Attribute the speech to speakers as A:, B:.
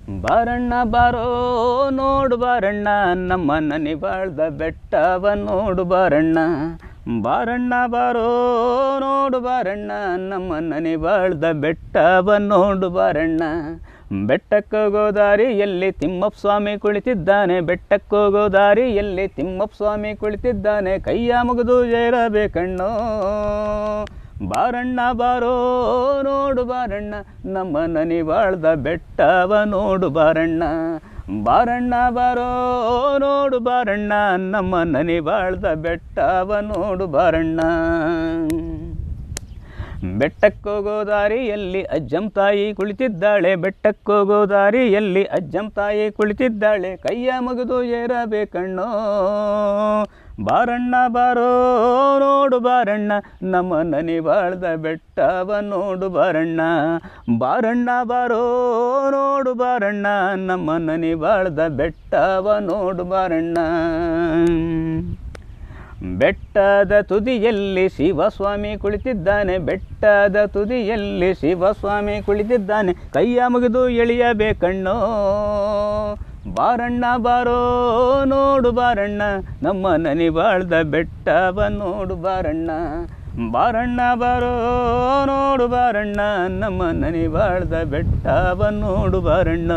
A: ಬಾರಣ್ಣ ಬಾರೋ ನೋಡು ಬಾರಣ್ಣ ನಮ್ಮ ನನಿ ಬಾಳ್ದ ಬೆಟ್ಟವ ನೋಡು ಬಾರಣ್ಣ. ಬಾರಣ್ಣ ಬಾರೋ ನೋಡು ಬಾರಣ್ಣ ನಮ್ಮ ನನಿ ಬಾಳ್ದ ಬೆಟ್ಟವ ನೋಡು ಬಾರಣ್ಣ. ಬೆಟ್ಟಕ್ಕೋಗೋ ದಾರಿಯಲ್ಲಿ ತಿಮ್ಮಪ್ಪ ಸ್ವಾಮಿ ಕುಳಿತಿದ್ದಾನೆ, ಬೆಟ್ಟಕ್ಕೋಗೋ ದಾರಿಯಲ್ಲಿ ತಿಮ್ಮಪ್ಪ ಸ್ವಾಮಿ ಕುಳಿತಿದ್ದಾನೆ, ಕೈಯ ಮುಗಿದು ಏರಬೇಕಣ್ಣೋ. ಬಾರಣ್ಣ ಬಾರೋ ನೋಡು ಬಾರಣ್ಣ ನಮ್ಮ ನನಿ ಬಾಳ್ದ ಬೆಟ್ಟವ ನೋಡು ಬಾರಣ್ಣ. ಬಾರಣ್ಣ ಬಾರೋ ನೋಡು ಬಾರಣ್ಣ ನಮ್ಮ ನನಿ ಬಾಳ್ದ ಬೆಟ್ಟವ ನೋಡು ಬಾರಣ್ಣ. ಬೆಟ್ಟಕ್ಕೋಗೋ ದಾರಿಯಲ್ಲಿ ಅಜ್ಜಮ್ಮ ತಾಯಿ ಕುಳಿತಿದ್ದಾಳೆ, ಬೆಟ್ಟಕ್ಕೋಗೋ ದಾರಿಯಲ್ಲಿ ಅಜ್ಜಮ್ಮ ತಾಯಿ ಕುಳಿತಿದ್ದಾಳೆ, ಕೈಯ ಮುಗಿದು ಏರಬೇಕಣ್ಣೋ. ಬಾರಣ್ಣ ಬಾರೋ ನೋಡು ಬಾರಣ್ಣ ನಮ್ಮ ನನಿ ಬಾಳ್ದ ಬೆಟ್ಟವ ನೋಡು ಬಾರಣ್ಣ. ಬಾರಣ್ಣ ಬಾರೋ ನೋಡು ಬಾರಣ್ಣ ನಮ್ಮ ನನಿ ಬಾಳ್ದ ಬೆಟ್ಟವ ನೋಡು ಬಾರಣ್ಣ. ಬೆಟ್ಟದ ತುದಿಯಲ್ಲಿ ಶಿವಸ್ವಾಮಿ ಕುಳಿತಿದ್ದಾನೆ, ಬೆಟ್ಟದ ತುದಿಯಲ್ಲಿ ಶಿವಸ್ವಾಮಿ ಕುಳಿತಿದ್ದಾನೆ, ಕೈಯ ಮುಗಿದು ಎಳೆಯಬೇಕಣ್ಣೋ. ಬಾರಣ್ಣ ಬಾರೋ ನೋಡು ಬಾರಣ್ಣ ನಮ್ಮ ನನಿ ಬಾಳ್ದ ಬೆಟ್ಟವ ನೋಡು ಬಾರಣ್ಣ. ಬಾರಣ್ಣ ಬಾರೋ ನೋಡು ಬಾರಣ್ಣ ನಮ್ಮ ನನಿ ಬಾಳ್ದ ಬೆಟ್ಟವ ನೋಡು ಬಾರಣ್ಣ.